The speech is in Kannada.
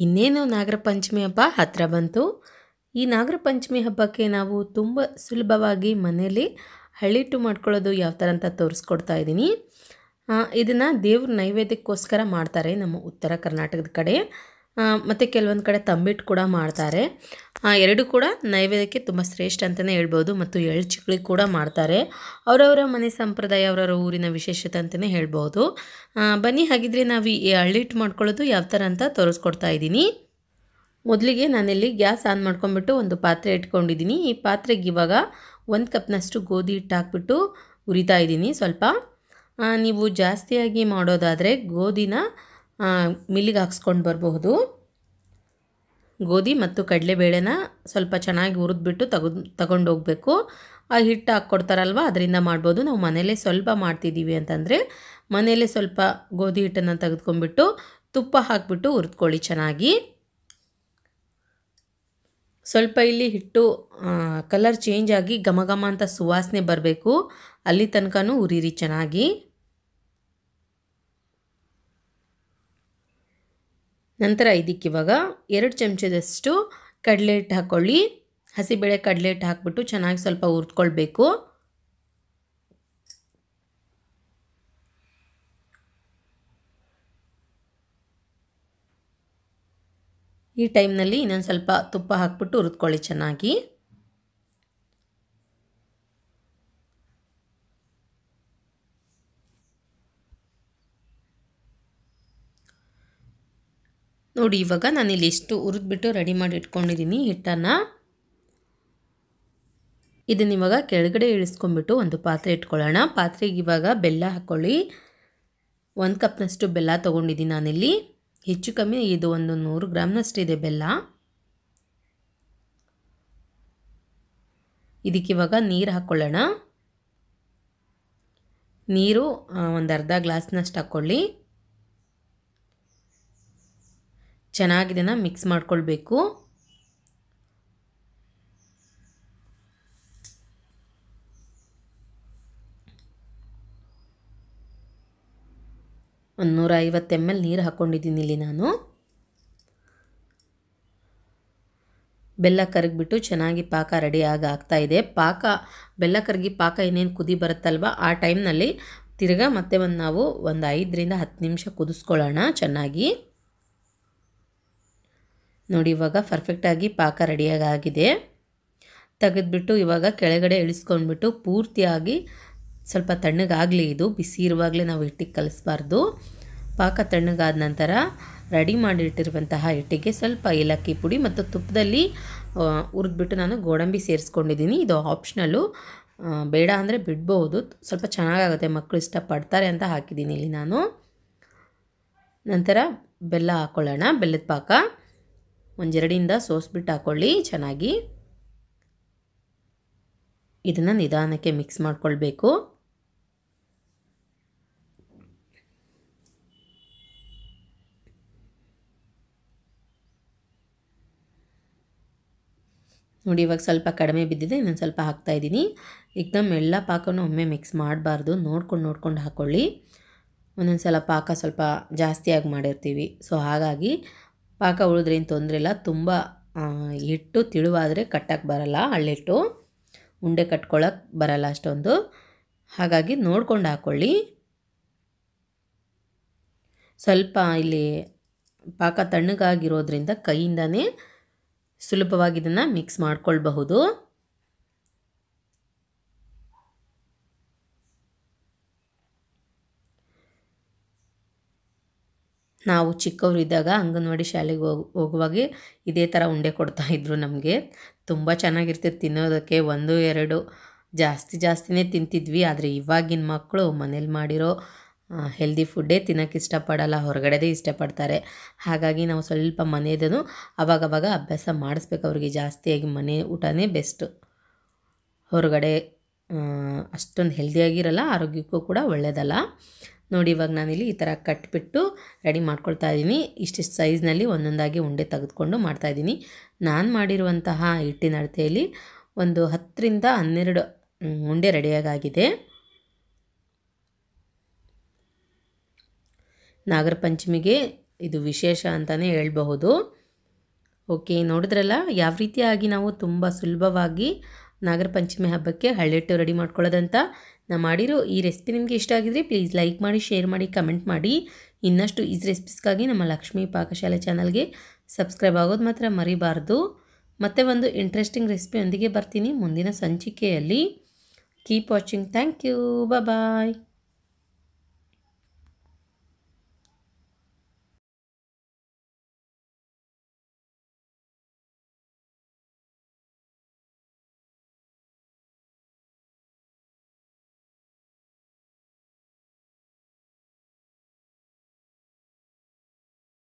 ಇನ್ನೇನು ನಾಗರ ಪಂಚಮಿ ಹಬ್ಬ ಹತ್ತಿರ ಬಂತು. ಈ ನಾಗರ ಪಂಚಮಿ ಹಬ್ಬಕ್ಕೆ ನಾವು ತುಂಬ ಸುಲಭವಾಗಿ ಮನೆಯಲ್ಲಿ ಹಳ್ಳಿಟ್ಟು ಮಾಡ್ಕೊಳ್ಳೋದು ಯಾವ ಥರ ಅಂತ ತೋರಿಸ್ಕೊಡ್ತಾ ಇದ್ದೀನಿ. ಇದನ್ನು ದೇವ್ರ ನೈವೇದ್ಯಕ್ಕೋಸ್ಕರ ಮಾಡ್ತಾರೆ ನಮ್ಮ ಉತ್ತರ ಕರ್ನಾಟಕದ ಕಡೆ. ಮತ್ತು ಕೆಲವೊಂದು ಕಡೆ ತಂಬಿಟ್ಟು ಕೂಡ ಮಾಡ್ತಾರೆ. ಎರಡು ಕೂಡ ನೈವೇದ್ಯಕ್ಕೆ ತುಂಬ ಶ್ರೇಷ್ಠ ಅಂತಲೇ ಹೇಳ್ಬೋದು. ಮತ್ತು ಎಳ್ಳು ಚಿಕ್ಳಿ ಕೂಡ ಮಾಡ್ತಾರೆ. ಅವರವರ ಮನೆ ಸಂಪ್ರದಾಯ, ಅವರವರ ಊರಿನ ವಿಶೇಷತೆ ಅಂತಲೇ ಹೇಳ್ಬೋದು. ಬನ್ನಿ, ಹಾಗಿದ್ರೆ ನಾವು ಈ ಹಳ್ಳಿಟ್ಟು ಮಾಡ್ಕೊಳ್ಳೋದು ಯಾವ ಥರ ಅಂತ ತೋರಿಸ್ಕೊಡ್ತಾ ಇದ್ದೀನಿ. ಮೊದಲಿಗೆ ನಾನಿಲ್ಲಿ ಗ್ಯಾಸ್ ಆನ್ ಮಾಡ್ಕೊಂಡ್ಬಿಟ್ಟು ಒಂದು ಪಾತ್ರೆ ಇಟ್ಕೊಂಡಿದ್ದೀನಿ. ಈ ಪಾತ್ರೆಗೆ ಇವಾಗ 1 ಕಪ್ನಷ್ಟು ಗೋಧಿ ಹಿಟ್ಟು ಹಾಕ್ಬಿಟ್ಟು ಉರಿತಾ ಇದ್ದೀನಿ. ಸ್ವಲ್ಪ ನೀವು ಜಾಸ್ತಿಯಾಗಿ ಮಾಡೋದಾದರೆ ಗೋಧಿನ ಮಿಲ್ಲಿಗೆ ಹಾಕ್ಸ್ಕೊಂಡು ಬರಬಹುದು. ಗೋಧಿ ಮತ್ತು ಕಡಲೆಬೇಳೆನ ಸ್ವಲ್ಪ ಚೆನ್ನಾಗಿ ಹುರಿದ್ಬಿಟ್ಟು ತಗೊಂಡು ಹೋಗಬೇಕು. ಆ ಹಿಟ್ಟು ಹಾಕ್ಕೊಡ್ತಾರಲ್ವ, ಅದರಿಂದ ಮಾಡ್ಬೋದು. ನಾವು ಮನೆಯಲ್ಲೇ ಸ್ವಲ್ಪ ಮಾಡ್ತಿದ್ದೀವಿ ಅಂತಂದರೆ ಮನೆಯಲ್ಲೇ ಸ್ವಲ್ಪ ಗೋಧಿ ಹಿಟ್ಟನ್ನು ತೆಗೆದುಕೊಂಡ್ಬಿಟ್ಟು ತುಪ್ಪ ಹಾಕಿಬಿಟ್ಟು ಹುರಿದ್ಕೊಳ್ಳಿ ಚೆನ್ನಾಗಿ. ಸ್ವಲ್ಪ ಇಲ್ಲಿ ಹಿಟ್ಟು ಕಲರ್ ಚೇಂಜ್ ಆಗಿ ಘಮ ಘಮ ಅಂತ ಸುವಾಸನೆ ಬರಬೇಕು, ಅಲ್ಲಿ ತನಕನೂ ಹುರಿರಿ ಚೆನ್ನಾಗಿ. ನಂತರ ಇದಕ್ಕಿವಾಗ 2 ಚಮಚದಷ್ಟು ಕಡಲೆ ಹಿಟ್ಟು ಹಾಕ್ಕೊಳ್ಳಿ. ಹಸಿಬೇಳೆ ಕಡಲೆ ಹಿಟ್ಟು ಹಾಕ್ಬಿಟ್ಟು ಚೆನ್ನಾಗಿ ಸ್ವಲ್ಪ ಹುರಿದ್ಕೊಳ್ಬೇಕು. ಈ ಟೈಮ್ನಲ್ಲಿ ಇನ್ನೊಂದು ಸ್ವಲ್ಪ ತುಪ್ಪ ಹಾಕ್ಬಿಟ್ಟು ಹುರಿದ್ಕೊಳ್ಳಿ ಚೆನ್ನಾಗಿ. ನೋಡಿ, ಇವಾಗ ನಾನಿಲ್ಲಿ ಇಷ್ಟು ಹುರಿದ್ಬಿಟ್ಟು ರೆಡಿ ಮಾಡಿ ಇಟ್ಕೊಂಡಿದ್ದೀನಿ ಹಿಟ್ಟನ್ನು. ಇದನ್ನ ಇವಾಗ ಕೆಳಗಡೆ ಇಳಿಸ್ಕೊಂಡ್ಬಿಟ್ಟು ಒಂದು ಪಾತ್ರೆ ಇಟ್ಕೊಳ್ಳೋಣ. ಪಾತ್ರೆಗೆ ಇವಾಗ ಬೆಲ್ಲ ಹಾಕ್ಕೊಳ್ಳಿ. 1 ಕಪ್ನಷ್ಟು ಬೆಲ್ಲ ತೊಗೊಂಡಿದ್ದೀನಿ ನಾನಿಲ್ಲಿ. ಹೆಚ್ಚು ಕಮ್ಮಿ ಇದು ಒಂದು 100 ಗ್ರಾಮ್ನಷ್ಟು ಇದೆ ಬೆಲ್ಲ. ಇದಕ್ಕಿವಾಗ ನೀರು ಹಾಕ್ಕೊಳ್ಳೋಣ. ನೀರು ಒಂದು ಅರ್ಧ ಗ್ಲಾಸ್ನಷ್ಟು ಹಾಕ್ಕೊಳ್ಳಿ. ಚೆನ್ನಾಗಿ ಇದನ್ನು ಮಿಕ್ಸ್ ಮಾಡ್ಕೊಳ್ಬೇಕು. ಒಂದು 150 ml ನೀರು ಹಾಕ್ಕೊಂಡಿದ್ದೀನಿ ಇಲ್ಲಿ ನಾನು. ಬೆಲ್ಲ ಕರಗಿಬಿಟ್ಟು ಚೆನ್ನಾಗಿ ಪಾಕ ರೆಡಿಯಾಗಿ ಆಗ್ತಾಯಿದೆ. ಬೆಲ್ಲ ಕರಗಿ ಪಾಕ ಏನೇನು ಕುದಿ ಬರುತ್ತಲ್ವ, ಆ ಟೈಮ್ನಲ್ಲಿ ತಿರ್ಗಾ ಮತ್ತೆ ನಾವು ಒಂದು 5 ರಿಂದ 10 ನಿಮಿಷ ಕುದಿಸ್ಕೊಳ್ಳೋಣ ಚೆನ್ನಾಗಿ. ನೋಡಿ, ಇವಾಗ ಪರ್ಫೆಕ್ಟಾಗಿ ಪಾಕ ರೆಡಿಯಾಗಿದೆ. ತೆಗೆದ್ಬಿಟ್ಟು ಇವಾಗ ಕೆಳಗಡೆ ಇಳಿಸ್ಕೊಂಡ್ಬಿಟ್ಟು ಪೂರ್ತಿಯಾಗಿ ಸ್ವಲ್ಪ ತಣ್ಣಗಾಗಲಿ. ಇದು ಬಿಸಿ ಇರುವಾಗಲೇ ನಾವು ಹಿಟ್ಟಿಗೆ ಕಲಿಸ್ಬಾರ್ದು. ಪಾಕ ತಣ್ಣಗಾದ ನಂತರ ರೆಡಿ ಮಾಡಿಟ್ಟಿರುವಂತಹ ಹಿಟ್ಟಿಗೆ ಸ್ವಲ್ಪ ಏಲಕ್ಕಿ ಪುಡಿ ಮತ್ತು ತುಪ್ಪದಲ್ಲಿ ಹುರಿದ್ಬಿಟ್ಟು ನಾನು ಗೋಡಂಬಿ ಸೇರಿಸ್ಕೊಂಡಿದ್ದೀನಿ. ಇದು ಆಪ್ಷನಲ್ಲು, ಬೇಡ ಅಂದರೆ ಬಿಡ್ಬೋದು. ಸ್ವಲ್ಪ ಚೆನ್ನಾಗಾಗುತ್ತೆ, ಮಕ್ಕಳು ಇಷ್ಟಪಡ್ತಾರೆ ಅಂತ ಹಾಕಿದ್ದೀನಿ ಇಲ್ಲಿ ನಾನು. ನಂತರ ಬೆಲ್ಲ ಹಾಕ್ಕೊಳ್ಳೋಣ. ಬೆಲ್ಲದ ಪಾಕ ಒಂದು ಜರಡಿಯಿಂದ ಸೋಸ್ಬಿಟ್ಟು ಹಾಕ್ಕೊಳ್ಳಿ ಚೆನ್ನಾಗಿ. ಇದನ್ನು ನಿಧಾನಕ್ಕೆ ಮಿಕ್ಸ್ ಮಾಡ್ಕೊಳ್ಬೇಕು. ನೋಡಿ, ಇವಾಗ ಸ್ವಲ್ಪ ಕಡಿಮೆ ಬಿದ್ದಿದೆ, ಇನ್ನೊಂದು ಸ್ವಲ್ಪ ಹಾಕ್ತಾಯಿದ್ದೀನಿ. ಏಕದಮ್ ಎಲ್ಲ ಪಾಕನೂ ಒಮ್ಮೆ ಮಿಕ್ಸ್ ಮಾಡಬಾರ್ದು, ನೋಡ್ಕೊಂಡು ಹಾಕ್ಕೊಳ್ಳಿ. ಒಂದೊಂದು ಸಲ ಪಾಕ ಸ್ವಲ್ಪ ಜಾಸ್ತಿಯಾಗಿ ಮಾಡಿರ್ತೀವಿ, ಸೊ ಹಾಗಾಗಿ ಪಾಕ ಉಳಿದ್ರೇನು ತೊಂದರೆ ಇಲ್ಲ. ತುಂಬ ಹಿಟ್ಟು ತಿಳುವಾದರೆ ಕಟ್ಟಕ್ಕೆ ಬರಲ್ಲ, ಹಳ್ಳಿಟ್ಟು ಉಂಡೆ ಕಟ್ಕೊಳ್ಳೋಕೆ ಬರಲ್ಲ ಅಷ್ಟೊಂದು. ಹಾಗಾಗಿ ನೋಡ್ಕೊಂಡು ಹಾಕ್ಕೊಳ್ಳಿ. ಸ್ವಲ್ಪ ಇಲ್ಲಿ ಪಾಕ ತಣ್ಣಗಾಗಿರೋದ್ರಿಂದ ಕೈಯಿಂದನೇ ಸುಲಭವಾಗಿ ಇದನ್ನು ಮಿಕ್ಸ್ ಮಾಡ್ಕೊಳ್ಬಹುದು. ನಾವು ಚಿಕ್ಕವರಿದ್ದಾಗ ಅಂಗನವಾಡಿ ಶಾಲೆಗೆ ಹೋಗುವಾಗ ಇದೇ ಥರ ಉಂಡೆ ಕೊಡ್ತಾಯಿದ್ರು ನಮಗೆ. ತುಂಬ ಚೆನ್ನಾಗಿರ್ತಿತ್ತು ತಿನ್ನೋದಕ್ಕೆ. 1-2 ಜಾಸ್ತಿನೇ ತಿಂತಿದ್ವಿ. ಆದರೆ ಇವಾಗಿನ ಮಕ್ಕಳು ಮನೇಲಿ ಮಾಡಿರೋ ಹೆಲ್ದಿ ಫುಡ್ಡೇ ತಿನ್ನೋಕ್ಕೆ ಇಷ್ಟಪಡಲ್ಲ, ಹೊರಗಡೆದೇ ಇಷ್ಟಪಡ್ತಾರೆ. ಹಾಗಾಗಿ ನಾವು ಸ್ವಲ್ಪ ಮನೆಯದನ್ನು ಅವಾಗವಾಗ ಅಭ್ಯಾಸ ಮಾಡಿಸ್ಬೇಕು ಅವ್ರಿಗೆ. ಜಾಸ್ತಿಯಾಗಿ ಮನೆ ಊಟನೇ ಬೆಸ್ಟು. ಹೊರಗಡೆ ಅಷ್ಟೊಂದು ಹೆಲ್ದಿಯಾಗಿರಲ್ಲ, ಆರೋಗ್ಯಕ್ಕೂ ಕೂಡ ಒಳ್ಳೆಯದಲ್ಲ. ನೋಡಿ, ಇವಾಗ ನಾನಿಲ್ಲಿ ಈ ಥರ ಕಟ್ಬಿಟ್ಟು ರೆಡಿ ಮಾಡ್ಕೊಳ್ತಾ ಇದ್ದೀನಿ. ಇಷ್ಟಿಷ್ಟು ಸೈಜ್ನಲ್ಲಿ ಒಂದೊಂದಾಗಿ ಉಂಡೆ ತೆಗೆದುಕೊಂಡು ಮಾಡ್ತಾಯಿದ್ದೀನಿ. ನಾನು ಮಾಡಿರುವಂತಹ ಹಿಟ್ಟಿನ ಅಳತೆಯಲ್ಲಿ ಒಂದು 10 ರಿಂದ 12 ಉಂಡೆ ರೆಡಿಯಾಗಿದೆ. ನಾಗರ ಪಂಚಮಿಗೆ ಇದು ವಿಶೇಷ ಅಂತಲೇ ಹೇಳ್ಬಹುದು. ಓಕೆ, ನೋಡಿದ್ರಲ್ಲ ಯಾವ ರೀತಿಯಾಗಿ ನಾವು ತುಂಬ ಸುಲಭವಾಗಿ ನಾಗರ ಪಂಚಮಿ ಹಬ್ಬಕ್ಕೆ ಹಳ್ಳಿಟ್ಟು ರೆಡಿ ಮಾಡ್ಕೊಳ್ಳೋದಂತ. ನಾನು ಮಾಡಿರೋ ಈ ರೆಸಿಪಿ ನಿಮಗೆ ಇಷ್ಟ ಆಗಿದ್ರೆ ಪ್ಲೀಸ್ ಲೈಕ್ ಮಾಡಿ, ಶೇರ್ ಮಾಡಿ, ಕಮೆಂಟ್ ಮಾಡಿ. ಇನ್ನಷ್ಟು ಈಸಿ ರೆಸಿಪೀಸ್ಗಾಗಿ ನಮ್ಮ ಲಕ್ಷ್ಮೀ ಪಾಕಶಾಲೆ ಚಾನಲ್ಗೆ ಸಬ್ಸ್ಕ್ರೈಬ್ ಆಗೋದು ಮಾತ್ರ ಮರಿಬಾರ್ದು. ಮತ್ತೆ ಒಂದು ಇಂಟ್ರೆಸ್ಟಿಂಗ್ ರೆಸಿಪಿಯೊಂದಿಗೆ ಬರ್ತೀನಿ ಮುಂದಿನ ಸಂಚಿಕೆಯಲ್ಲಿ. Keep watching. Thank you. Bye.